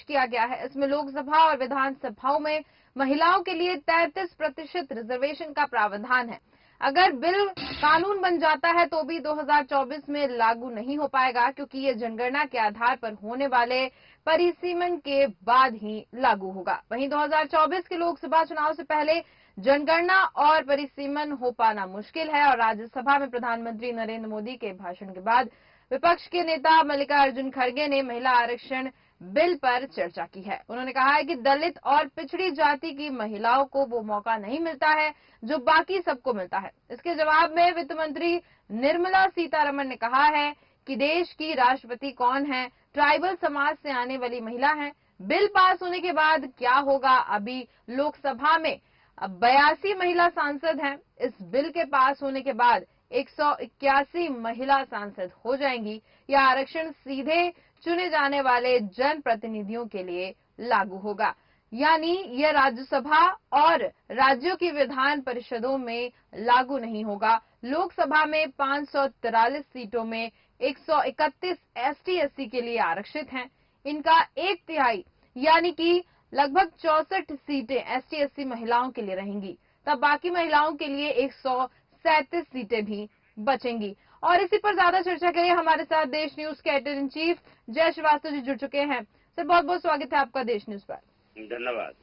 किया गया है। इसमें लोकसभा और विधानसभाओं में महिलाओं के लिए 33% रिजर्वेशन का प्रावधान है। अगर बिल कानून बन जाता है तो भी 2024 में लागू नहीं हो पाएगा, क्योंकि ये जनगणना के आधार पर होने वाले परिसीमन के बाद ही लागू होगा। वहीं 2024 के लोकसभा चुनाव से पहले जनगणना और परिसीमन हो पाना मुश्किल है। और राज्यसभा में प्रधानमंत्री नरेंद्र मोदी के भाषण के बाद विपक्ष के नेता मल्लिकार्जुन खड़गे ने महिला आरक्षण बिल पर चर्चा की है। उन्होंने कहा है कि दलित और पिछड़ी जाति की महिलाओं को वो मौका नहीं मिलता है जो बाकी सबको मिलता है। इसके जवाब में वित्त मंत्री निर्मला सीतारमण ने कहा है कि देश की राष्ट्रपति कौन है, ट्राइबल समाज से आने वाली महिला है। बिल पास होने के बाद क्या होगा, अभी लोकसभा में 82 महिला सांसद हैं। इस बिल के पास होने के बाद 181 महिला सांसद हो जाएंगी। यह आरक्षण सीधे चुने जाने वाले जनप्रतिनिधियों के लिए लागू होगा, यानी यह राज्यसभा और राज्यों की विधान परिषदों में लागू नहीं होगा। लोकसभा में 543 सीटों में 131 एसटी/एससी के लिए आरक्षित हैं। इनका 1/3 यानी कि लगभग 64 सीटें एसटी/एससी महिलाओं के लिए रहेंगी। तब बाकी महिलाओं के लिए 137 सीटें भी बचेंगी। और इसी पर ज्यादा चर्चा के लिए हमारे साथ देश न्यूज के एडिटर इन चीफ जय श्रीवास्तव जी जुड़ चुके हैं। सर, बहुत बहुत स्वागत है आपका देश न्यूज पर। धन्यवाद।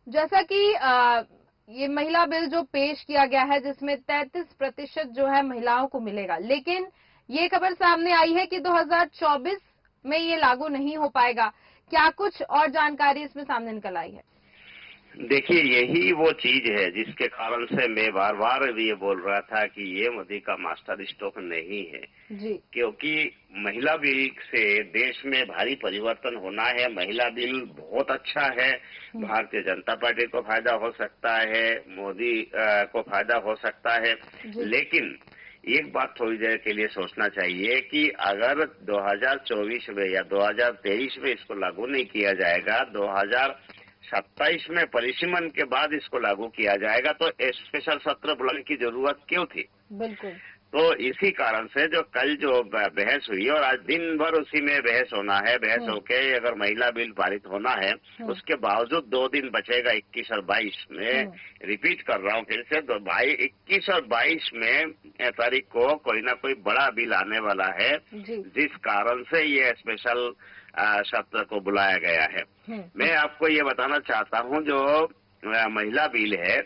जैसा कि ये महिला बिल जो पेश किया गया है, जिसमें 33% जो है महिलाओं को मिलेगा, लेकिन ये खबर सामने आई है कि 2024 में ये लागू नहीं हो पाएगा। क्या कुछ और जानकारी इसमें सामने निकल आई है? देखिए, यही वो चीज है जिसके कारण से मैं बार बार ये बोल रहा था कि ये मोदी का मास्टर स्ट्रोक नहीं है जी। क्योंकि महिला बिल से देश में भारी परिवर्तन होना है। महिला बिल बहुत अच्छा है, भारतीय जनता पार्टी को फायदा हो सकता है, मोदी को फायदा हो सकता है, लेकिन एक बात थोड़ी देर के लिए सोचना चाहिए कि अगर 2024 में या 2023 में इसको लागू नहीं किया जाएगा, 2027 में परिसीमन के बाद इसको लागू किया जाएगा, तो स्पेशल सत्र बुलाने की जरूरत क्यों थी? बिल्कुल। तो इसी कारण से जो कल जो बहस हुई और आज दिन भर उसी में बहस होना है, बहस होके अगर महिला बिल पारित होना है, उसके बावजूद 2 दिन बचेगा 21 और 22 में। रिपीट कर रहा हूँ फिर से, तो 21 और 22 में तारीख को कोई ना कोई बड़ा बिल आने वाला है, जिस कारण से ये स्पेशल सत्र को बुलाया गया है। मैं आपको ये बताना चाहता हूँ, जो महिला बिल है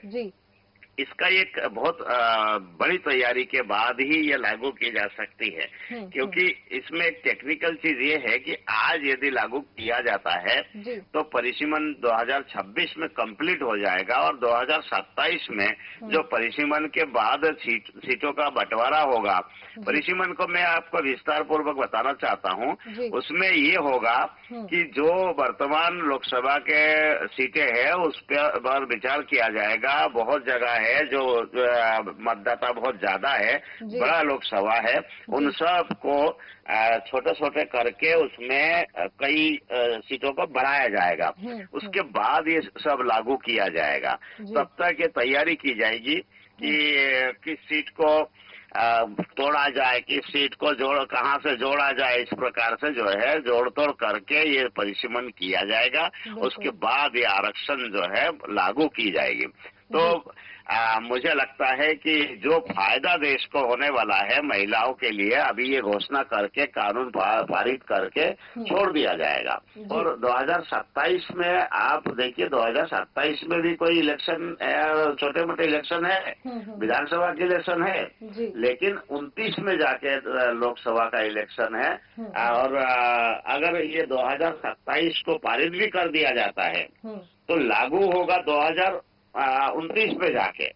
इसका एक बहुत बड़ी तैयारी के बाद ही ये लागू की जा सकती है, क्योंकि इसमें एक टेक्निकल चीज ये है कि आज यदि लागू किया जाता है तो परिसीमन 2026 में कंप्लीट हो जाएगा और 2027 में जो परिसीमन के बाद सीटों का बंटवारा होगा, परिसीमन को मैं आपको विस्तार पूर्वक बताना चाहता हूँ। उसमें ये होगा कि जो वर्तमान लोकसभा के सीटें हैं उस पर विचार किया जाएगा। बहुत जगह है जो मतदाता बहुत ज्यादा है, बड़ा लोकसभा है, उन सब को छोटे छोटे करके उसमें कई सीटों को बढ़ाया जाएगा। उसके बाद ये सब लागू किया जाएगा। तब तक ये तैयारी की जाएगी कि किस सीट को तोड़ा जाए, किस सीट को कहाँ से जोड़ा जाए, इस प्रकार से जो है जोड़ तोड़ करके ये परिसीमन किया जाएगा। उसके बाद ये आरक्षण जो है लागू की जाएगी। तो मुझे लगता है कि जो फायदा देश को होने वाला है महिलाओं के लिए, अभी ये घोषणा करके कानून पारित करके छोड़ दिया जाएगा। और 2027 में आप देखिए, 2027 में भी कोई इलेक्शन, छोटे मोटे इलेक्शन है, विधानसभा के इलेक्शन है, लेकिन 29 में जाके लोकसभा का इलेक्शन है। और अगर ये 2027 को पारित भी कर दिया जाता है तो लागू होगा 2029 में जाके।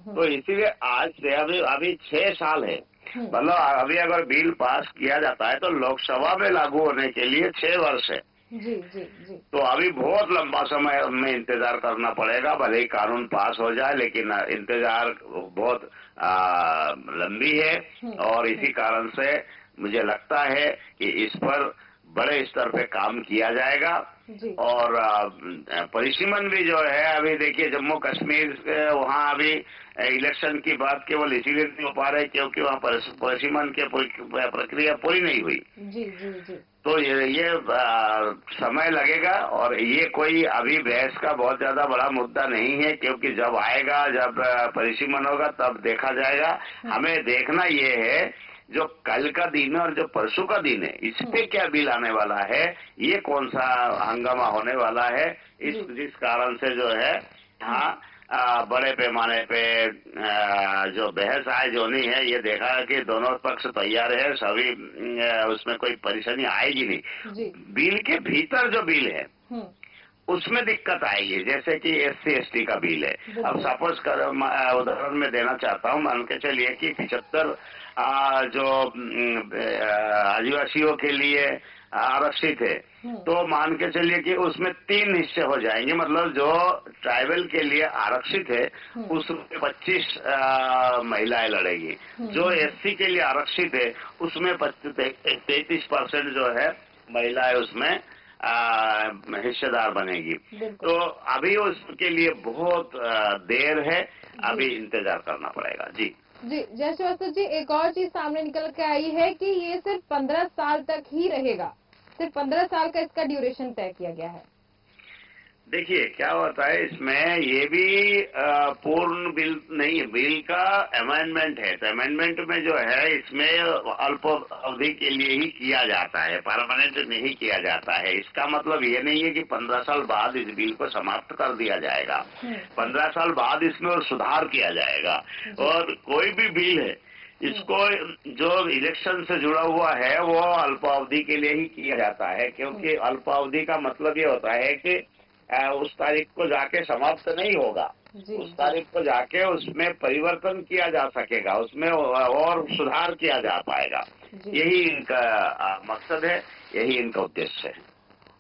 तो इसीलिए आज से अभी 6 साल है, मतलब अभी अगर बिल पास किया जाता है तो लोकसभा में लागू होने के लिए 6 वर्ष है। तो अभी बहुत लंबा समय में इंतजार करना पड़ेगा। भले ही कानून पास हो जाए, लेकिन इंतजार बहुत लंबी है। और इसी कारण से मुझे लगता है कि इस पर बड़े स्तर पे काम किया जाएगा। और परिसीमन भी जो है, अभी देखिए जम्मू कश्मीर वहाँ अभी इलेक्शन की बात केवल इसीलिए नहीं हो पा रही क्योंकि वहाँ परिसीमन की प्रक्रिया पूरी नहीं हुई। तो ये समय लगेगा, और ये कोई अभी बहस का बहुत ज्यादा बड़ा मुद्दा नहीं है, क्योंकि जब आएगा, जब परिसीमन होगा तब देखा जाएगा। हमें देखना ये है जो कल का दिन है और जो परसों का दिन है, इस पे क्या बिल आने वाला है, ये कौन सा हंगामा होने वाला है, जिस कारण से जो है हाँ बड़े पैमाने पे जो बहस आयोजनी है, ये देखा है कि दोनों पक्ष तैयार है, सभी उसमें कोई परेशानी आएगी नहीं। बिल के भीतर जो बिल है उसमें दिक्कत आएगी, जैसे कि SC/ST का बिल है। अब सपोज कर उदाहरण में देना चाहता हूँ, मान के चलिए कि 75 जो आदिवासियों के लिए आरक्षित है, तो मान के चलिए कि उसमें 3 हिस्से हो जाएंगे, मतलब जो ट्राइबल के लिए आरक्षित है उसमें 25 महिलाएं लड़ेगी, जो SC के लिए आरक्षित है उसमें 33% जो है महिलाएं उसमें हिस्सेदार बनेगी। तो अभी उसके लिए बहुत देर है, अभी इंतजार करना पड़ेगा। जी जय श्रीवास्तव जी, एक और चीज सामने निकल के आई है कि ये सिर्फ 15 साल तक ही रहेगा, सिर्फ 15 साल का इसका ड्यूरेशन तय किया गया है। देखिए क्या होता है इसमें, ये भी पूर्ण बिल नहीं है, बिल का अमेंडमेंट है। तो अमेंडमेंट में जो है इसमें अल्प अवधि के लिए ही किया जाता है, परमानेंट नहीं किया जाता है। इसका मतलब ये नहीं है कि 15 साल बाद इस बिल को समाप्त कर दिया जाएगा। 15 साल बाद इसमें और सुधार किया जाएगा। और कोई भी बिल है इसको जो इलेक्शन से जुड़ा हुआ है वो अल्पावधि के लिए ही किया जाता है, क्योंकि अल्पावधि का मतलब ये होता है कि उस तारीख को जाके समाप्त नहीं होगा, उस तारीख को जाके उसमें परिवर्तन किया जा सकेगा, उसमें और सुधार किया जा पाएगा। यही इनका मकसद है, यही इनका उद्देश्य है।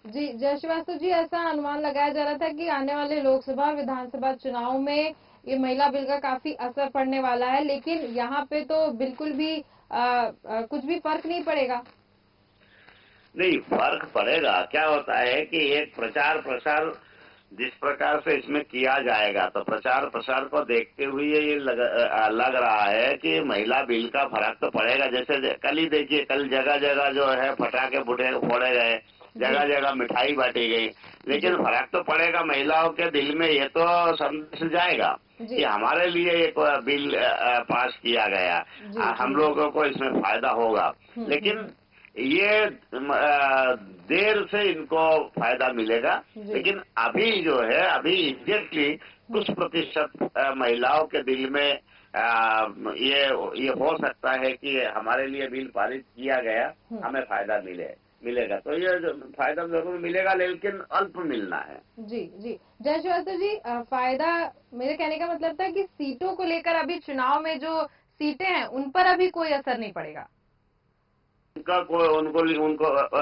जी जय श्रीवास्तव जी, ऐसा अनुमान लगाया जा रहा था कि आने वाले लोकसभा विधानसभा चुनाव में ये महिला बिल का काफी असर पड़ने वाला है, लेकिन यहाँ पे तो बिल्कुल भी कुछ भी फर्क नहीं पड़ेगा। नहीं, फर्क पड़ेगा। क्या होता है कि एक प्रचार प्रसार जिस प्रकार से इसमें किया जाएगा, तो प्रचार प्रसार को देखते हुए ये लग रहा है कि महिला बिल का फर्क तो पड़ेगा। जैसे कल ही देखिए, कल जगह जगह जो है पटाखे फोड़े गए, जगह जगह मिठाई बांटी गई, लेकिन फर्क तो पड़ेगा महिलाओं के दिल में। ये तो संदेश जाएगा कि हमारे लिए एक बिल पास किया गया, हम लोगों को इसमें फायदा होगा। लेकिन ये देर से इनको फायदा मिलेगा, लेकिन अभी जो है, अभी इमीडिएटली कुछ प्रतिशत महिलाओं के दिल में ये हो सकता है कि हमारे लिए बिल पारित किया गया, हमें फायदा मिलेगा। तो ये फायदा जरूर मिलेगा, लेकिन अल्प मिलना है। जी जय श्रीवास्तव जी, फायदा मेरे कहने का मतलब था कि सीटों को लेकर अभी चुनाव में जो सीटें हैं उन पर अभी कोई असर नहीं पड़ेगा। उनको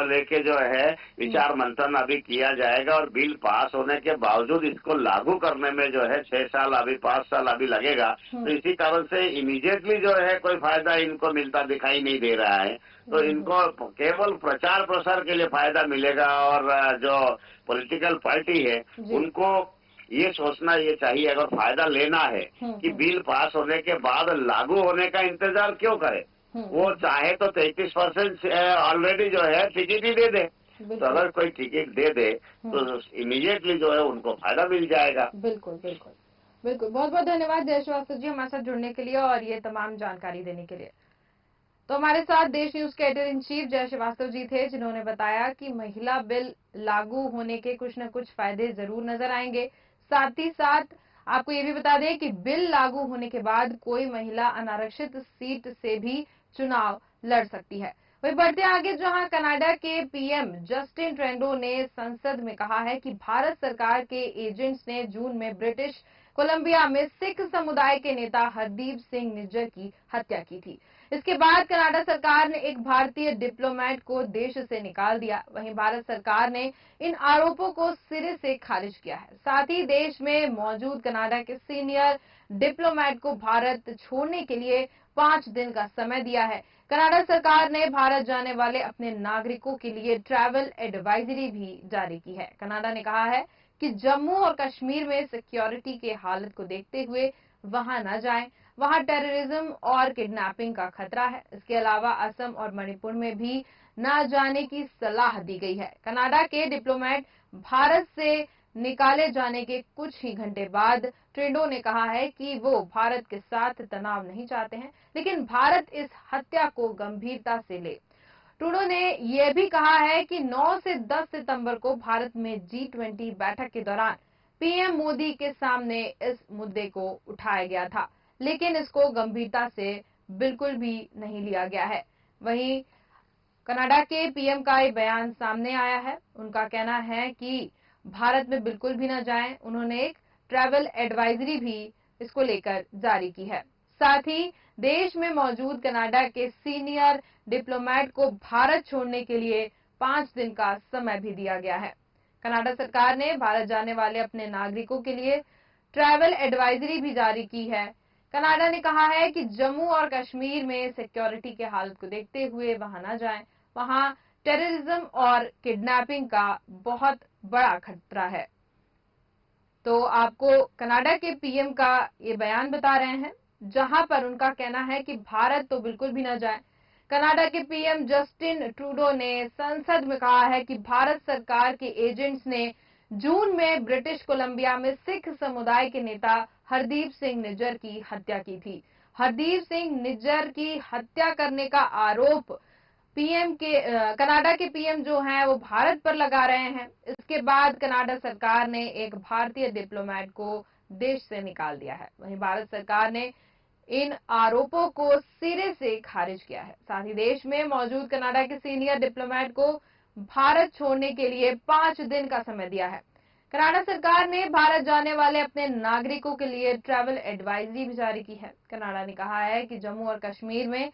लेके जो है विचार मंथन अभी किया जाएगा, और बिल पास होने के बावजूद इसको लागू करने में जो है 6 साल अभी 5 साल अभी लगेगा। तो इसी कारण से इमीडिएटली जो है कोई फायदा इनको मिलता दिखाई नहीं दे रहा है। तो इनको केवल प्रचार प्रसार के लिए फायदा मिलेगा, और जो पॉलिटिकल पार्टी है उनको ये सोचना ये चाहिए, अगर फायदा लेना है कि बिल पास होने के बाद लागू होने का इंतजार क्यों करे। वो चाहे तो 33% ऑलरेडी जो है टिकट ही दे दे। तो अगर कोई टिकट दे दे तो इमीडिएटली जो है उनको फायदा मिल जाएगा। बिल्कुल। बहुत बहुत धन्यवाद जय श्रीवास्तव जी हमारे साथ जुड़ने के लिए और ये तमाम जानकारी देने के लिए। तो हमारे साथ देश न्यूज के एडिटर इन चीफ जय श्रीवास्तव जी थे, जिन्होंने बताया कि महिला बिल लागू होने के कुछ न कुछ फायदे जरूर नजर आएंगे। साथ ही साथ आपको ये भी बता दें कि बिल लागू होने के बाद कोई महिला अनारक्षित सीट से भी चुनाव लड़ सकती है। वहीं बढ़ते आगे, जहां कनाडा के पीएम जस्टिन ट्रूडो ने संसद में कहा है कि भारत सरकार के एजेंट्स ने जून में ब्रिटिश कोलंबिया में सिख समुदाय के नेता हरदीप सिंह निज्जर की हत्या की थी। इसके बाद कनाडा सरकार ने एक भारतीय डिप्लोमेट को देश से निकाल दिया। वहीं भारत सरकार ने इन आरोपों को सिरे से खारिज किया है। साथ ही देश में मौजूद कनाडा के सीनियर डिप्लोमेट को भारत छोड़ने के लिए 5 दिन का समय दिया है। कनाडा सरकार ने भारत जाने वाले अपने नागरिकों के लिए ट्रैवल एडवाइजरी भी जारी की है। कनाडा ने कहा है कि जम्मू और कश्मीर में सिक्योरिटी के हालत को देखते हुए वहां न जाएं, वहां टेररिज्म और किडनैपिंग का खतरा है। इसके अलावा असम और मणिपुर में भी न जाने की सलाह दी गई है। कनाडा के डिप्लोमेट भारत से निकाले जाने के कुछ ही घंटे बाद ट्रूडो ने कहा है कि वो भारत के साथ तनाव नहीं चाहते हैं, लेकिन भारत इस हत्या को गंभीरता से ले। ट्रूडो ने यह भी कहा है कि 9 से 10 सितंबर को भारत में G20 बैठक के दौरान पीएम मोदी के सामने इस मुद्दे को उठाया गया था, लेकिन इसको गंभीरता से बिल्कुल भी नहीं लिया गया है। वहीं कनाडा के पीएम का ये बयान सामने आया है। उनका कहना है कि भारत में बिल्कुल भी न जाएं। उन्होंने एक ट्रैवल एडवाइजरी भी इसको लेकर जारी की है। साथ ही देश में मौजूद कनाडा के सीनियर डिप्लोमेट को भारत छोड़ने के लिए 5 दिन का समय भी दिया गया है। कनाडा सरकार ने भारत जाने वाले अपने नागरिकों के लिए ट्रैवल एडवाइजरी भी जारी की है। कनाडा ने कहा है कि जम्मू और कश्मीर में सिक्योरिटी के हालत को देखते हुए वहां न जाएं। वहां टेररिज्म और किडनैपिंग का बहुत बड़ा खतरा है। तो आपको कनाडा के पीएम का ये बयान बता रहे हैं, जहां पर उनका कहना है कि भारत तो बिल्कुल भी न जाए। कनाडा के पीएम जस्टिन ट्रूडो ने संसद में कहा है कि भारत सरकार के एजेंट्स ने जून में ब्रिटिश कोलंबिया में सिख समुदाय के नेता हरदीप सिंह निज्जर की हत्या की थी। हरदीप सिंह निज्जर की हत्या करने का आरोप कनाडा के पीएम जो हैं वो भारत पर लगा रहे हैं। इसके बाद कनाडा सरकार ने एक भारतीय डिप्लोमेट को देश से निकाल दिया है। वहीं भारत सरकार ने इन आरोपों को सिरे से खारिज किया है। साथ ही देश में मौजूद कनाडा के सीनियर डिप्लोमेट को भारत छोड़ने के लिए 5 दिन का समय दिया है। कनाडा सरकार ने भारत जाने वाले अपने नागरिकों के लिए ट्रैवल एडवाइजरी भी जारी की है। कनाडा ने कहा है कि जम्मू और कश्मीर में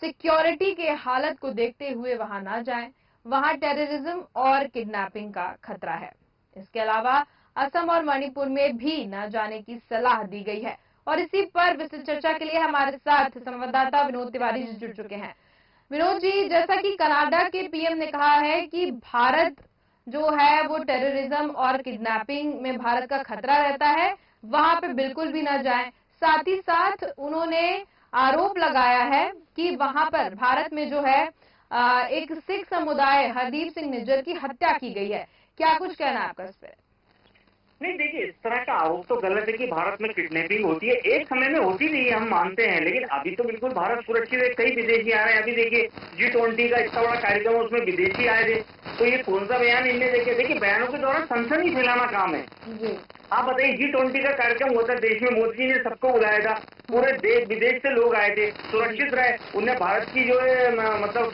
सिक्योरिटी के हालत को देखते हुए वहां न जाएं। वहां टेररिज्म और किडनैपिंग का खतरा है। इसके अलावा असम और मणिपुर में भी न जाने की सलाह दी गई है। और इसी पर विस्तृत चर्चा के लिए हमारे साथ संवाददाता विनोद तिवारी जी जुड़ चुके हैं। विनोद जी, जैसा कि कनाडा के पीएम ने कहा है कि भारत जो है वो टेररिज्म और किडनैपिंग में भारत का खतरा रहता है, वहां पे बिल्कुल भी न जाएं। साथ ही साथ उन्होंने आरोप लगाया है कि वहां पर भारत में जो है एक सिख समुदाय हरदीप सिंह निज्जर की हत्या की गई है। क्या कुछ कहना है आपका इस पर? नहीं, देखिए, इस तरह का आरोप तो गलत है कि भारत में किडनैपिंग होती है। एक समय में होती रही है, हम मानते हैं, लेकिन अभी तो बिल्कुल भारत सुरक्षित है। कई विदेशी आ रहे हैं। अभी देखिए G20 का इतना बड़ा कार्यक्रम, उसमें विदेशी आए थे, तो ये कौन सा बयान इनने देखे? देखिए, बयानों के दौरान सनसनी फैलाना काम है। आप बताइए, G20 का कार्यक्रम होता है देश में, मोदी जी ने सबको बुलाया था, पूरे देश विदेश से लोग आए थे, सुरक्षित रहे। उन्हें भारत की जो है मतलब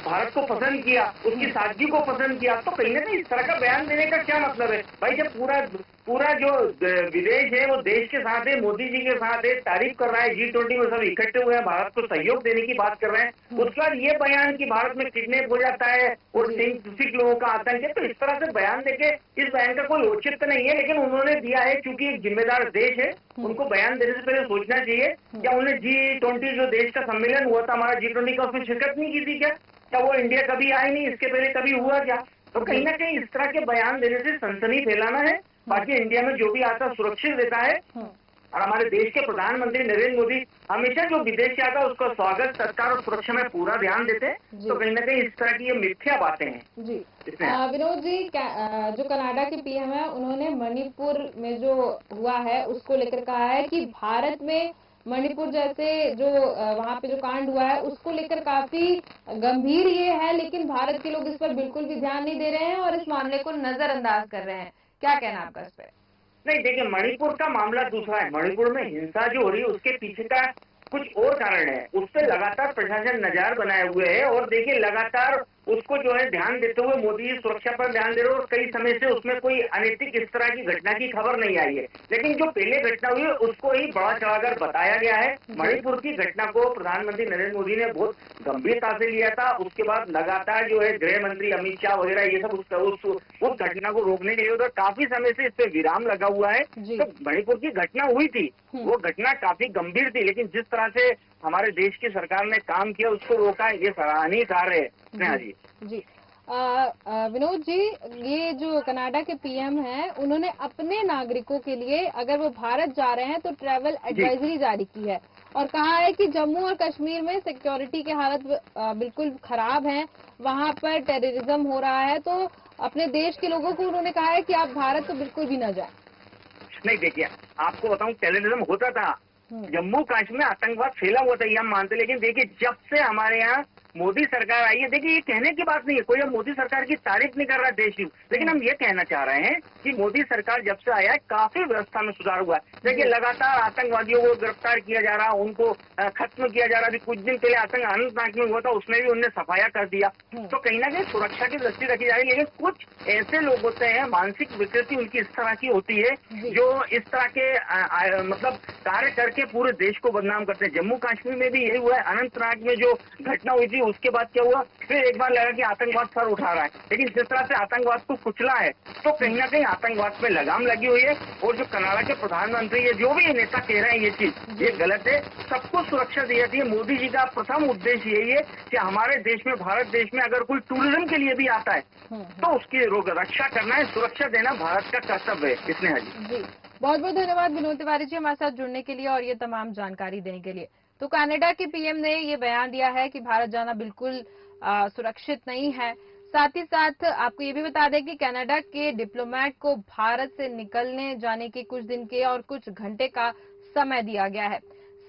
भारत को पसंद किया, उसकी सादगी को पसंद किया। तो कहीं ना कहीं इस तरह का बयान देने का क्या मतलब है भाई? जब पूरा जो विदेश है वो देश के साथ है, मोदी जी के साथ है, तारीफ कर रहा है, G20 में सब इकट्ठे हुए हैं, भारत को सहयोग देने की बात कर रहे हैं, उसके बाद ये बयान कि भारत में किडनैप हो जाता है और सिख लोगों का आतंक है, तो इस तरह से बयान देके इस बयान का कोई औचित्य नहीं है। लेकिन उन्होंने दिया है, क्योंकि एक जिम्मेदार देश है, उनको बयान देने से पहले सोचना चाहिए। क्या उन्हें G20 जो देश का सम्मेलन हुआ था हमारा G20 का, उसमें शिरकत नहीं की थी क्या वो इंडिया कभी आई नहीं? इसके पहले कभी हुआ क्या? तो कहीं ना कहीं इस तरह के बयान देने से सनसनी फैलाना है। बाकी इंडिया में जो भी आता सुरक्षित रहता है, और हमारे देश के प्रधानमंत्री नरेंद्र मोदी हमेशा जो विदेश से आता है उसका स्वागत, सत्कार और सुरक्षा में पूरा ध्यान देते हैं। तो कहीं ना कहीं इस तरह की ये मिथ्या बातें हैं जी। विनोद जी, जो कनाडा के पीएम है, उन्होंने मणिपुर में जो हुआ है उसको लेकर कहा है कि भारत में मणिपुर जैसे जो वहाँ पे जो कांड हुआ है उसको लेकर काफी गंभीर ये है, लेकिन भारत के लोग इस पर बिल्कुल भी ध्यान नहीं दे रहे हैं और इस मामले को नजरअंदाज कर रहे हैं। क्या कहना आपका इस पर? नहीं, देखिए, मणिपुर का मामला दूसरा है। मणिपुर में हिंसा जो हो रही है उसके पीछे का कुछ और कारण है। उस पर लगातार प्रशासन नजर बनाए हुए है, और देखिए लगातार उसको जो है ध्यान देते हुए मोदी जी सुरक्षा पर ध्यान दे रहे हैं, और कई समय से उसमें कोई अनैतिक इस तरह की घटना की खबर नहीं आई है। लेकिन जो पहले घटना हुई है उसको ही बढ़ा चढ़ाकर बताया गया है। मणिपुर की घटना को प्रधानमंत्री नरेंद्र मोदी ने बहुत गंभीरता से लिया था। उसके बाद लगातार जो है गृह मंत्री अमित शाह वगैरह ये सब उस घटना को रोकने के लिए उधर काफी समय से इस पे विराम लगा हुआ है। तो मणिपुर की घटना हुई थी, वो घटना काफी गंभीर थी, लेकिन जिस तरह से हमारे देश की सरकार ने काम किया उसको रोका, ये सराहनीय कार्य है। स्नेहा जी जी। विनोद जी, ये जो कनाडा के पीएम हैं, उन्होंने अपने नागरिकों के लिए अगर वो भारत जा रहे हैं तो ट्रैवल एडवाइजरी जारी की है, और कहा है कि जम्मू और कश्मीर में सिक्योरिटी के हालत बिल्कुल खराब हैं, वहां पर टेररिज्म हो रहा है, तो अपने देश के लोगों को उन्होंने कहा है कि आप भारत तो बिल्कुल भी न जाए। नहीं देखिए, आपको बताऊं, टेररिज्म होता था, जम्मू कश्मीर में आतंकवाद फैला हुआ था, ये हम मानते, लेकिन देखिए जब से हमारे यहाँ मोदी सरकार आई है, देखिए ये कहने की बात नहीं है, कोई अब मोदी सरकार की तारीफ नहीं कर रहा देश में, लेकिन हम ये कहना चाह रहे हैं कि मोदी सरकार जब से आया है काफी व्यवस्था में सुधार हुआ है। देखिए लगातार आतंकवादियों को गिरफ्तार किया जा रहा, उनको खत्म किया जा रहा। अभी कुछ दिन पहले आतंक अनंतनाग में हुआ था, उसमें भी उन्होंने सफाया कर दिया। तो कहीं ना कहीं सुरक्षा की दृष्टि रखी जा रही है, लेकिन कुछ ऐसे लोग होते हैं, मानसिक विकृति उनकी इस तरह की होती है, जो इस तरह के मतलब कार्य करके पूरे देश को बदनाम करते हैं। जम्मू कश्मीर में भी यही हुआ है, अनंतनाग में जो घटना हुई थी उसके बाद क्या हुआ, फिर एक बार लगा कि आतंकवाद सर उठा रहा है, लेकिन जिस तरह से आतंकवाद को कुचला है, तो कहीं ना कहीं आतंकवाद पे लगाम लगी हुई है। और जो कनाडा के प्रधानमंत्री है, जो भी ये नेता कह रहे हैं ये चीज, ये गलत है। सबको सुरक्षा दी जाती है। मोदी जी का प्रथम उद्देश्य यही है कि हमारे देश में, भारत देश में अगर कोई टूरिज्म के लिए भी आता है तो उसकी रक्षा करना है, सुरक्षा देना भारत का कर्तव्य है। स्नेहा जी, बहुत बहुत धन्यवाद विनोद तिवारी जी हमारे साथ जुड़ने के लिए और ये तमाम जानकारी देने के लिए। तो कनाडा के पीएम ने ये बयान दिया है कि भारत जाना बिल्कुल सुरक्षित नहीं है। साथ ही साथ आपको ये भी बता दें कि कनाडा के डिप्लोमेट को भारत से निकलने जाने के कुछ दिन के और कुछ घंटे का समय दिया गया है।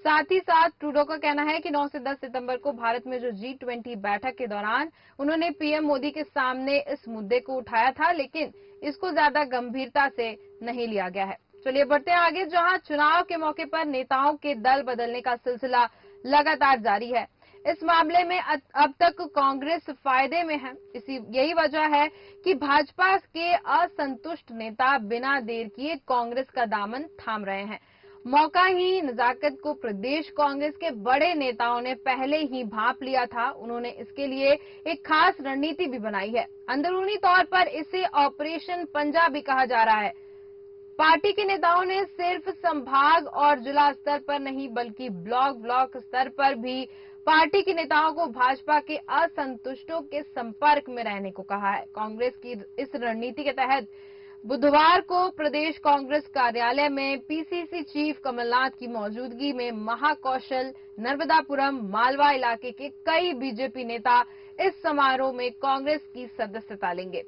साथ ही साथ ट्रूडो का कहना है कि 9 से 10 सितंबर को भारत में जो G20 बैठक के दौरान उन्होंने पीएम मोदी के सामने इस मुद्दे को उठाया था, लेकिन इसको ज्यादा गंभीरता से नहीं लिया गया है। चलिए बढ़ते हैं आगे, जहां चुनाव के मौके पर नेताओं के दल बदलने का सिलसिला लगातार जारी है। इस मामले में अब तक कांग्रेस फायदे में है। यही वजह है कि भाजपा के असंतुष्ट नेता बिना देर किए कांग्रेस का दामन थाम रहे हैं। मौका ही नजाकत को प्रदेश कांग्रेस के बड़े नेताओं ने पहले ही भांप लिया था। उन्होंने इसके लिए एक खास रणनीति भी बनाई है। अंदरूनी तौर पर इसे ऑपरेशन पंजा भी कहा जा रहा है। पार्टी के नेताओं ने सिर्फ संभाग और जिला स्तर पर नहीं बल्कि ब्लॉक स्तर पर भी पार्टी के नेताओं को भाजपा के असंतुष्टों के संपर्क में रहने को कहा है। कांग्रेस की इस रणनीति के तहत बुधवार को प्रदेश कांग्रेस कार्यालय में पीसीसी चीफ कमलनाथ की मौजूदगी में महाकौशल, नर्मदापुरम, मालवा इलाके के कई बीजेपी नेता इस समारोह में कांग्रेस की सदस्यता लेंगे।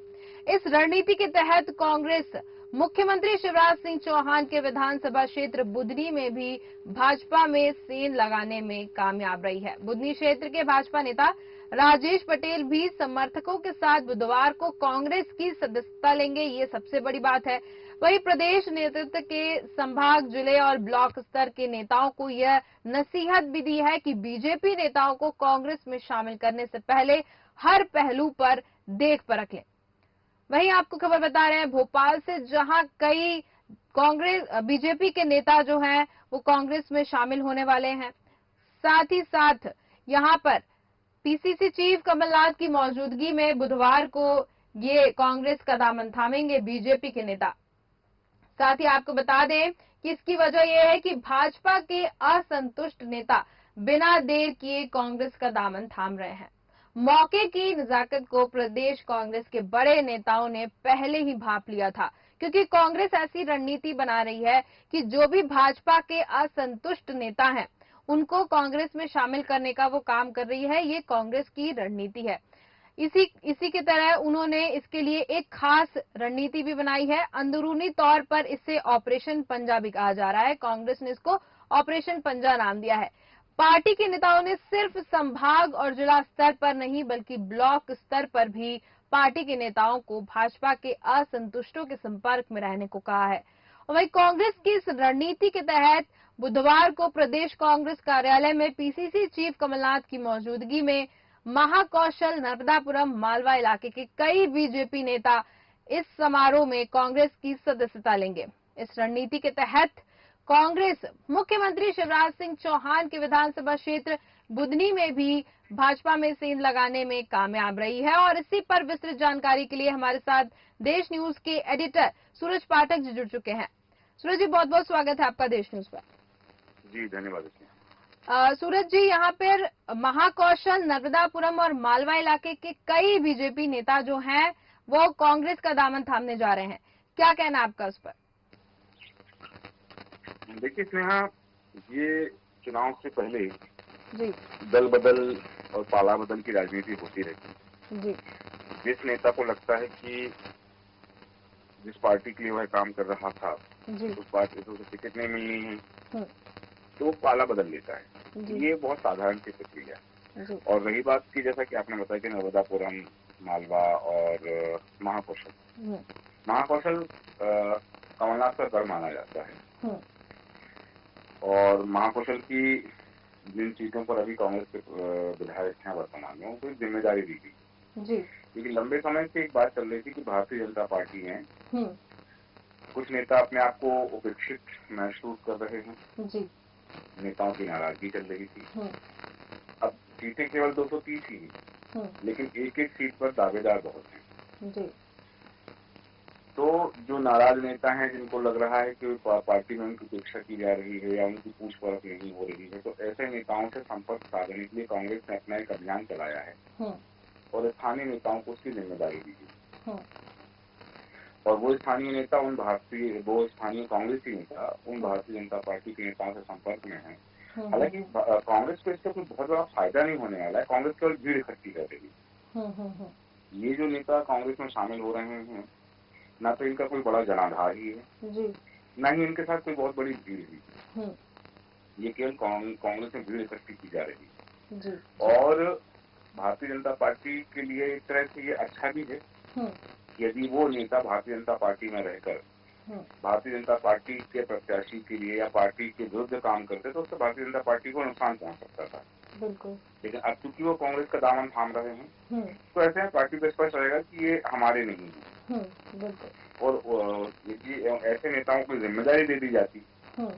इस रणनीति के तहत कांग्रेस मुख्यमंत्री शिवराज सिंह चौहान के विधानसभा क्षेत्र बुधनी में भी भाजपा में सेंध लगाने में कामयाब रही है। बुधनी क्षेत्र के भाजपा नेता राजेश पटेल भी समर्थकों के साथ बुधवार को कांग्रेस की सदस्यता लेंगे, ये सबसे बड़ी बात है। वहीं प्रदेश नेतृत्व के संभाग, जिले और ब्लॉक स्तर के नेताओं को यह नसीहत भी दी है कि बीजेपी नेताओं को कांग्रेस में शामिल करने से पहले हर पहलू पर देख परख लें। वहीं आपको खबर बता रहे हैं भोपाल से, जहां कई कांग्रेस बीजेपी के नेता जो हैं वो कांग्रेस में शामिल होने वाले हैं। साथ ही साथ यहां पर पीसीसी चीफ कमलनाथ की मौजूदगी में बुधवार को ये कांग्रेस का दामन थामेंगे बीजेपी के नेता। साथ ही आपको बता दें कि इसकी वजह यह है कि भाजपा के असंतुष्ट नेता बिना देर किए कांग्रेस का दामन थाम रहे हैं। मौके की नजाकत को प्रदेश कांग्रेस के बड़े नेताओं ने पहले ही भांप लिया था, क्योंकि कांग्रेस ऐसी रणनीति बना रही है कि जो भी भाजपा के असंतुष्ट नेता हैं उनको कांग्रेस में शामिल करने का वो काम कर रही है। ये कांग्रेस की रणनीति है। इसी की तरह उन्होंने इसके लिए एक खास रणनीति भी बनाई है। अंदरूनी तौर पर इसे ऑपरेशन पंजा भी कहा जा रहा है। कांग्रेस ने इसको ऑपरेशन पंजा नाम दिया है। पार्टी के नेताओं ने सिर्फ संभाग और जिला स्तर पर नहीं बल्कि ब्लॉक स्तर पर भी पार्टी के नेताओं को भाजपा के असंतुष्टों के संपर्क में रहने को कहा है। और वहीं कांग्रेस की इस रणनीति के तहत बुधवार को प्रदेश कांग्रेस कार्यालय में पीसीसी चीफ कमलनाथ की मौजूदगी में महाकौशल, नर्मदापुरम, मालवा इलाके के कई बीजेपी नेता इस समारोह में कांग्रेस की सदस्यता लेंगे। इस रणनीति के तहत कांग्रेस मुख्यमंत्री शिवराज सिंह चौहान के विधानसभा क्षेत्र बुधनी में भी भाजपा में सेंध लगाने में कामयाब रही है। और इसी पर विस्तृत जानकारी के लिए हमारे साथ देश न्यूज के एडिटर सूरज पाठक जी जुड़ चुके हैं। सूरज जी, बहुत बहुत स्वागत है आपका देश न्यूज पर। जी धन्यवाद। सूरज जी, यहाँ पर महाकौशल, नर्मदापुरम और मालवा इलाके के कई बीजेपी नेता जो हैं वो कांग्रेस का दामन थामने जा रहे हैं, क्या कहना है आपका उस पर? देखिए स्नेहा, ये चुनाव से पहले जी दल बदल और पाला बदल की राजनीति होती रहती। जी जिस नेता को लगता है कि जिस पार्टी के लिए वह काम कर रहा था जी उस पार्टी से उसे टिकट नहीं मिलनी है हम्म, तो वो पाला बदल लेता है। जी ये बहुत साधारण सी प्रक्रिया है। जी और रही बात की, जैसा कि आपने बताया कि नर्मदापुरम, मालवा और महाकौशल, हम्म, महाकौशल कमलनाथ का गढ़ माना जाता है। हम्म, और महाकौशल की जिन सीटों पर अभी कांग्रेस के विधायक हैं वर्तमान में, उनको एक जिम्मेदारी दी गई। जी क्योंकि लंबे समय से एक बात चल रही थी कि भारतीय जनता पार्टी में हम्म, कुछ नेता अपने आप को उपेक्षित महसूस कर रहे हैं। जी नेताओं की नाराजगी चल रही थी। हम्म, अब सीटें केवल 230 ही हैं, हम्म, लेकिन एक एक सीट पर दावेदार बहुत हैं। जी तो जो नाराज नेता हैं, जिनको लग रहा है कि पार्टी में उनकी उपेक्षा की जा रही है या उनकी पूछ परख नहीं हो रही है, तो ऐसे नेताओं से संपर्क साधने के लिए कांग्रेस ने अपना एक अभियान चलाया है हम्म, और स्थानीय नेताओं को उसकी जिम्मेदारी दी गई। हम्म, और वो स्थानीय कांग्रेसी नेता उन भारतीय जनता पार्टी के नेताओं से संपर्क में है। हालांकि कांग्रेस को इससे कोई बहुत बड़ा फायदा नहीं होने वाला है। कांग्रेस केवल भीड़ इकट्ठी कर देगी। ये जो नेता कांग्रेस में शामिल हो रहे हैं, ना तो इनका कोई बड़ा जनाधार ही है, जी ना ही इनके साथ कोई बहुत बड़ी भीड़ ही। हम्म, ये केवल कांग्रेस में भीड़ इकट्ठी की जा रही है। जी और भारतीय जनता पार्टी के लिए एक तरह से ये अच्छा भी है। हम्म, यदि वो नेता भारतीय जनता पार्टी में रहकर भारतीय जनता पार्टी के प्रत्याशी के लिए या पार्टी के विरुद्ध काम करते तो उससे भारतीय जनता पार्टी को नुकसान पहुंच सकता था। बिल्कुल लेकिन अब चूंकि वो कांग्रेस का दामन थाम रहे हैं, हम्म, तो ऐसे में पार्टी को स्पष्ट रहेगा कि ये हमारे नहीं है। बिल्कुल और यदि ऐसे नेताओं को जिम्मेदारी दे दी जाती हम्म,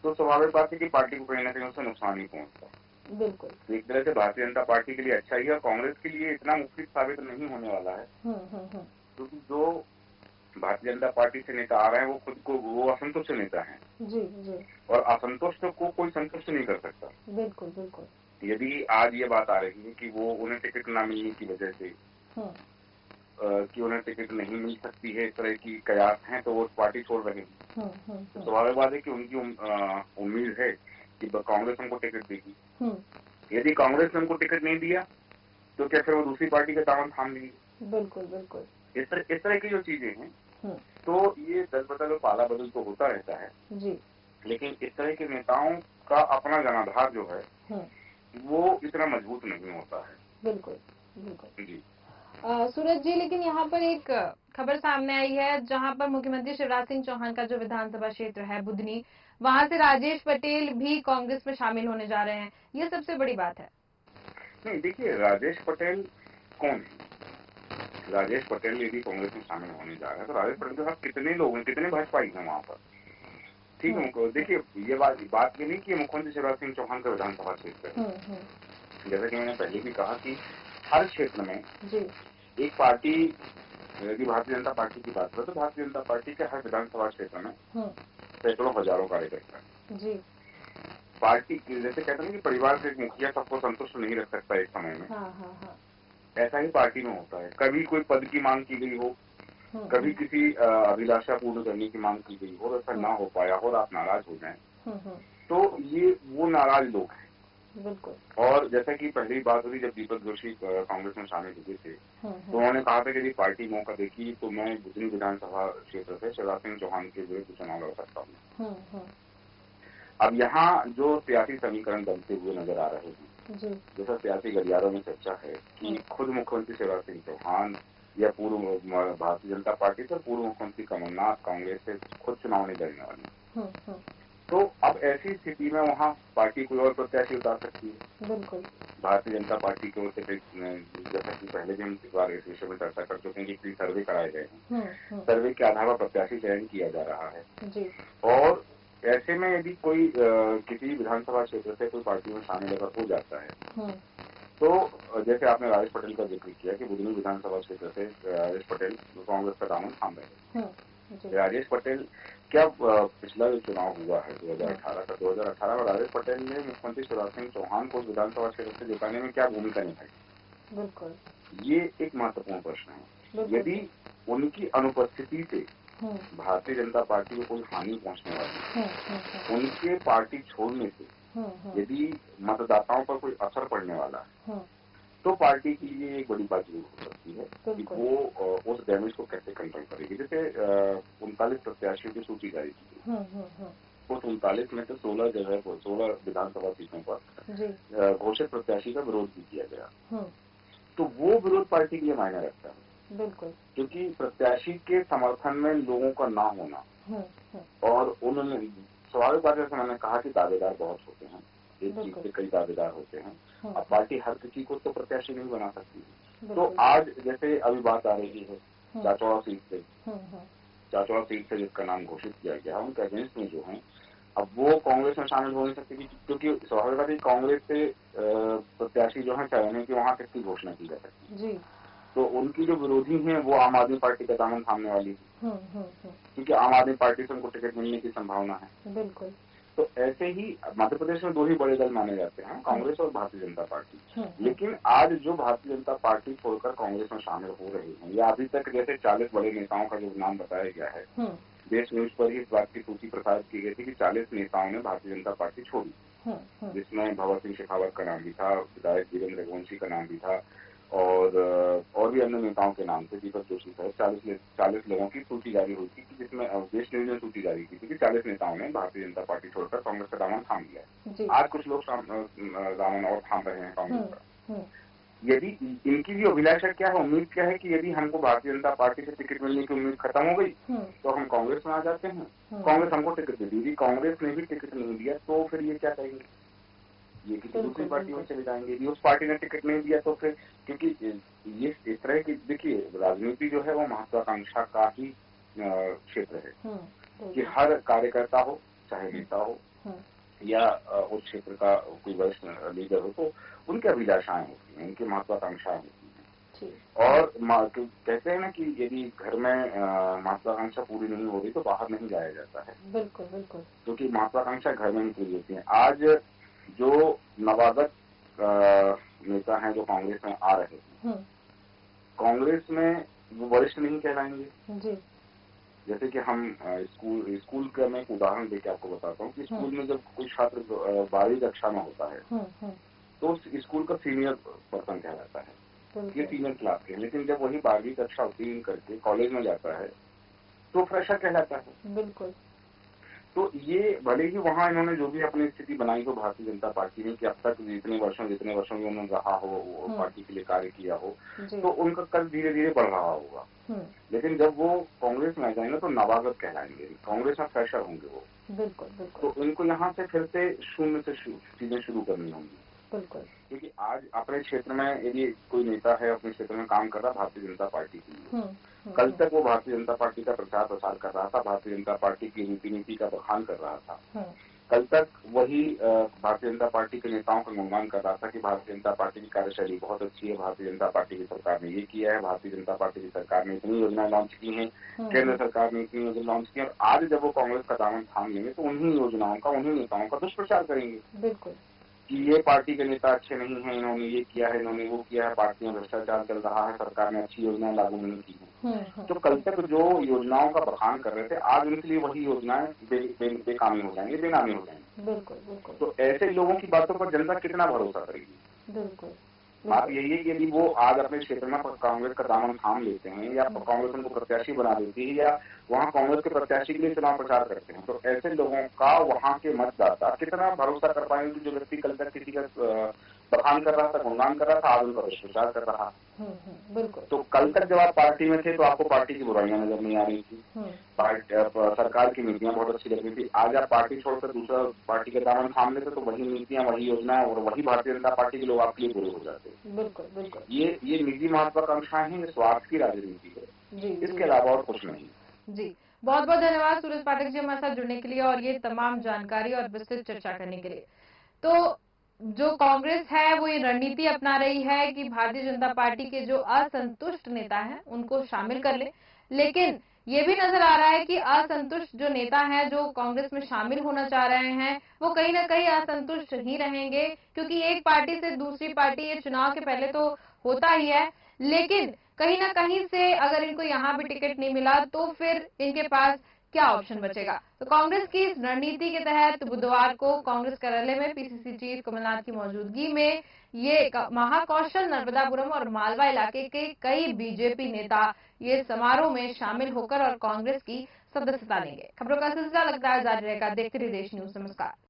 तो स्वाभाविक बात है कि पार्टी को कहीं ना कहीं उससे नुकसान ही पहुंचता। बिल्कुल तो एक तरह से भारतीय जनता पार्टी के लिए अच्छा ही है और कांग्रेस के लिए इतना मुफ्त साबित नहीं होने वाला है, क्योंकि जो भारतीय जनता पार्टी से नेता आ रहे हैं वो खुद को वो असंतुष्ट नेता हैं। जी जी और असंतुष्ट को कोई संतुष्ट नहीं कर सकता। बिल्कुल बिल्कुल यदि आज ये बात आ रही है कि वो उन्हें टिकट ना मिलने की वजह से कि उन्हें टिकट नहीं मिल सकती है, इस तरह की कयास हैं, तो वो पार्टी छोड़ रहे हैं। तो स्वाभाविक बात है कि उनकी उम्मीद है कि कांग्रेस उनको टिकट देगी। यदि कांग्रेस ने उनको टिकट नहीं दिया तो क्या फिर वो दूसरी पार्टी का दामन थाम लेंगे? बिल्कुल बिल्कुल इस तरह की जो चीजें हैं, तो ये दल बदल और पाला बदल तो होता रहता है जी लेकिन इस तरह के नेताओं का अपना जनाधार जो है वो इतना मजबूत नहीं होता है। बिल्कुल बिल्कुल जी सूरज जी, लेकिन यहाँ पर एक खबर सामने आई है जहाँ पर मुख्यमंत्री शिवराज सिंह चौहान का जो विधानसभा क्षेत्र है बुधनी, वहां से राजेश पटेल भी कांग्रेस में शामिल होने जा रहे हैं। ये सबसे बड़ी बात है। नहीं, देखिए, राजेश पटेल कौन है? राजेश पटेल यदि कांग्रेस में शामिल होने जा रहे हैं तो राजेश पटेल के साथ कितने लोग हैं, कितने भाजपाई हैं वहाँ पर? ठीक है, देखिए, ये बात ये नहीं कि मुख्यमंत्री शिवराज सिंह चौहान का विधानसभा क्षेत्र है। जैसा कि मैंने पहले भी कहा कि हर क्षेत्र में एक पार्टी, यदि भारतीय जनता पार्टी की बात करें तो भारतीय जनता पार्टी के हर विधानसभा क्षेत्र में सैकड़ों हजारों कार्यकर्ता है। जी पार्टी जैसे कहते हैं कि परिवार से एक मुखिया सबको संतुष्ट नहीं रख सकता एक समय में, ऐसा ही पार्टी में होता है। कभी कोई पद की मांग की गई हो, कभी किसी अभिलाषा पूर्ण करने की मांग की गई हो, ऐसा ना हो पाया हो और आप नाराज हो जाएं, तो ये वो नाराज लोग हैं। बिल्कुल। और जैसा कि पहले ही बात हुई, जब दीपक जोशी कांग्रेस में शामिल हुए थे तो उन्होंने कहा था कि यदि पार्टी मौका देगी तो मैं बुधनी विधानसभा क्षेत्र से शिवराज सिंह चौहान के विरुद्ध चुनाव लड़ सकता हूँ। अब यहाँ जो सियासी समीकरण बनते हुए नजर आ रहे हैं, जैसा सियासी गलियारों में चर्चा है कि खुद मुख्यमंत्री शिवराज सिंह चौहान या पूर्व भारतीय जनता पार्टी से पूर्व मुख्यमंत्री कमलनाथ कांग्रेस से खुद चुनाव नहीं लड़ने वाले, तो अब ऐसी स्थिति में वहाँ पार्टी कोई और प्रत्याशी उतार सकती है। बिल्कुल। भारतीय जनता पार्टी की ओर से, जैसा कि पहले भी हम इस बार इस विषय में चर्चा कर चुके हैं कि सर्वे कराए गए हैं, सर्वे के आधार पर प्रत्याशी चयन किया जा रहा है जी। और ऐसे में यदि कोई किसी विधानसभा क्षेत्र से कोई पार्टी में शामिल अगर हो जाता है तो जैसे आपने राजेश पटेल का जिक्र किया कि बुधनी विधानसभा क्षेत्र से राजेश पटेल कांग्रेस का दामन थाम रहे हैं। राजेश पटेल, क्या पिछला जो चुनाव हुआ है 2018 का, 2018 में राजेश पटेल ने मुख्यमंत्री शिवराज सिंह चौहान को विधानसभा क्षेत्र से जिताने में क्या भूमिका निभाई? बिल्कुल। ये एक महत्वपूर्ण प्रश्न है। यदि उनकी अनुपस्थिति से भारतीय जनता पार्टी को कोई हानि पहुंचने वाली है, उनके पार्टी छोड़ने से यदि मतदाताओं पर कोई असर पड़ने वाला है तो पार्टी के लिए एक बड़ी बात जरूर हो सकती है कि वो उस डैमेज को कैसे कंट्रोल करेगी। जैसे 39 प्रत्याशियों की सूची जारी की गई, उस 39 में से 16 जगह पर 16 विधानसभा सीटों पर घोषित प्रत्याशी का विरोध भी किया गया। तो वो विरोध पार्टी के लिए मायने रखता है, बिल्कुल, क्योंकि प्रत्याशी के समर्थन में लोगों का ना होना, और उन्होंने स्वाभाविक बात है, जैसे मैंने कहा कि दावेदार बहुत होते हैं, एक चीज से कई दावेदार होते हैं। अब पार्टी हर किसी को तो प्रत्याशी नहीं बना सकती। तो आज जैसे अभी बात आ रही है चाचौड़ा सीट से जिसका नाम घोषित किया गया, उनके अगेंस्ट में जो है, अब वो कांग्रेस में शामिल हो नहीं सकते, क्योंकि स्वाभाविक बात है कांग्रेस से प्रत्याशी जो है चाहे कि वहाँ किसकी घोषणा की जा सकती, तो उनकी जो विरोधी हैं वो आम आदमी पार्टी का दामन थामने वाली है, क्योंकि आम आदमी पार्टी से उनको टिकट मिलने की संभावना है। बिल्कुल। तो ऐसे ही मध्य प्रदेश में 2 ही बड़े दल माने जाते हैं, कांग्रेस और भारतीय जनता पार्टी। लेकिन आज जो भारतीय जनता पार्टी छोड़कर कांग्रेस में शामिल हो रहे हैं, या अभी तक जैसे 40 बड़े नेताओं का जो नाम बताया गया है, देश न्यूज पर ही इस बात की सूची प्रसारित की गई थी कि 40 नेताओं ने भारतीय जनता पार्टी छोड़ी, जिसमें भगत सिंह शेखावत का नाम भी था, विधायक वीरेंद्र रघुवंशी का नाम भी था, और भी अन्य नेताओं के नाम थे, दीपक जोशी सहित 40 लोगों की सूची जारी हुई थी, जिसमें देश न्यूज ने सूची जारी की थी कि 40 नेताओं ने भारतीय जनता पार्टी छोड़कर कांग्रेस का दामन थाम लिया है। आज कुछ लोग दामन और थाम रहे हैं कांग्रेस का। यदि इनकी भी अभिलाषा क्या है, उम्मीद क्या है कि यदि हमको भारतीय जनता पार्टी से टिकट मिलने की उम्मीद खत्म हो गई तो हम कांग्रेस में आ जाते हैं, कांग्रेस हमको टिकट दे दी। कांग्रेस ने भी टिकट नहीं दिया तो फिर ये क्या करेंगे, ये किसी दूसरी पार्टी में चले जाएंगे। यदि उस पार्टी ने टिकट नहीं दिया तो फिर, क्योंकि ये इस तरह की, देखिए राजनीति जो है वो महत्वाकांक्षा का ही क्षेत्र है, कि हर कार्यकर्ता हो चाहे नेता हो या उस क्षेत्र का कोई वरिष्ठ लीडर हो, तो उनकी अभिलाषाएं होती हैं, उनकी महत्वाकांक्षाएं होती हैं। और कहते हैं ना कि यदि घर में महत्वाकांक्षा पूरी नहीं हो रही तो बाहर नहीं जाया जाता है। बिल्कुल बिल्कुल, क्योंकि महत्वाकांक्षा घर में ही पूरी होती है। आज जो नवागत नेता हैं जो कांग्रेस में आ रहे हैं, कांग्रेस में वो वरिष्ठ नहीं कहलाएंगे। जैसे कि हम स्कूल का मैं एक उदाहरण देके आपको बताता हूँ कि स्कूल में जब कोई छात्र 12वीं कक्षा में होता है तो स्कूल का सीनियर पर्सन कहलाता है, ये सीनियर क्लास के। लेकिन जब वही 12वीं कक्षा उत्तीर्ण करके कॉलेज में जाता है तो फ्रेशर कहलाता है। बिल्कुल। तो ये भले ही वहाँ इन्होंने जो भी अपनी स्थिति बनाई हो भारतीय जनता पार्टी ने, कि अब तक जितने वर्षों में उन्होंने रहा हो, पार्टी के लिए कार्य किया हो, तो उनका कद धीरे धीरे बढ़ रहा होगा। लेकिन जब वो कांग्रेस में आ जाएंगे तो नवागत कहलाएंगे, कांग्रेस में फ्रेशर होंगे वो। बिल्कुल बिल्कुल। तो इनको यहाँ से फिर से शून्य से चीजें शुरू करनी होंगी। बिल्कुल। क्योंकि आज अपने क्षेत्र में यदि कोई नेता है अपने क्षेत्र में काम कर रहा भारतीय जनता पार्टी के लिए, कल तक वो भारतीय जनता पार्टी का प्रचार प्रसार कर रहा था, भारतीय जनता पार्टी की रीति नीति का बखान कर रहा था, कल तक वही भारतीय जनता पार्टी के नेताओं का गुणगान कर रहा था कि भारतीय जनता पार्टी की कार्यशैली बहुत अच्छी है, भारतीय जनता पार्टी की सरकार ने ये किया है, भारतीय जनता पार्टी की सरकार ने इतनी योजनाएं लॉन्च की हैं, केंद्र सरकार ने इतनी योजना लॉन्च की है। और आज जब वो कांग्रेस का दामन थाम लेंगे तो उन्हीं योजनाओं का, उन्हीं नेताओं का दुष्प्रचार करेंगे। बिल्कुल। कि ये पार्टी के नेता अच्छे नहीं हैं, इन्होंने ये किया है, इन्होंने वो किया है, पार्टी में भ्रष्टाचार चल रहा है, सरकार ने अच्छी योजनाएं लागू नहीं की है। तो कल तक जो योजनाओं का बखान कर रहे थे, आज उनके लिए वही योजनाएं बेकामी हो जाएंगी, बेनामी हो जाएंगी। बिल्कुल बिल्कुल। तो ऐसे लोगों की बातों पर जनता कितना भरोसा करेगी। बिल्कुल। बात यही है कि यदि वो आज अपने क्षेत्र में कांग्रेस का दामन थाम लेते हैं या कांग्रेस उनको प्रत्याशी बना देती है या वहाँ कांग्रेस के प्रत्याशी के लिए चुनाव प्रचार करते हैं, तो ऐसे लोगों का वहाँ के मतदाता कितना भरोसा कर पाएंगे कि जो व्यक्ति कल तक किसी का बखान कर रहा था, गुणगान कर रहा था, आज उनका दुष्प्रचार कर रहा। बिल्कुल। तो कल तक जब आप पार्टी में थे तो आपको पार्टी की बुराइयां नजर नहीं आ रही थी, सरकार की नीतियां बहुत अच्छी लग रही थी। आज आप पार्टी छोड़कर दूसरा पार्टी के दामन थाम लेते तो वही नीतियां, वही योजनाएं और वही भारतीय जनता पार्टी के लोग आपके लिए बुरे हो जाते। बिल्कुल बिल्कुल। ये निजी महत्वाकांक्षाएं हैं, स्वार्थ की राजनीति है, इसके अलावा और कुछ नहीं। जी, बहुत बहुत धन्यवाद सूरज पाठक जी हमारे साथ जुड़ने के लिए और ये तमाम जानकारी और विस्तृत चर्चा करने के लिए। तो जो कांग्रेस है वो ये रणनीति अपना रही है कि भारतीय जनता पार्टी के जो असंतुष्ट नेता हैं उनको शामिल कर ले, लेकिन ये भी नजर आ रहा है कि असंतुष्ट जो नेता हैं जो कांग्रेस में शामिल होना चाह रहे हैं वो कहीं ना कहीं असंतुष्ट ही रहेंगे, क्योंकि एक पार्टी से दूसरी पार्टी ये चुनाव के पहले तो होता ही है, लेकिन कहीं ना कहीं से अगर इनको यहाँ भी टिकट नहीं मिला तो फिर इनके पास क्या ऑप्शन बचेगा। तो कांग्रेस की इस रणनीति के तहत बुधवार को कांग्रेस कार्यालय में पीसीसी चीफ कमलनाथ की मौजूदगी में ये महाकौशल, नर्मदापुरम और मालवा इलाके के कई बीजेपी नेता ये समारोह में शामिल होकर और कांग्रेस की सदस्यता लेंगे। खबरों का सिलसिला लगता है जारी रहेगा। देखते रहिए देश न्यूज। नमस्कार।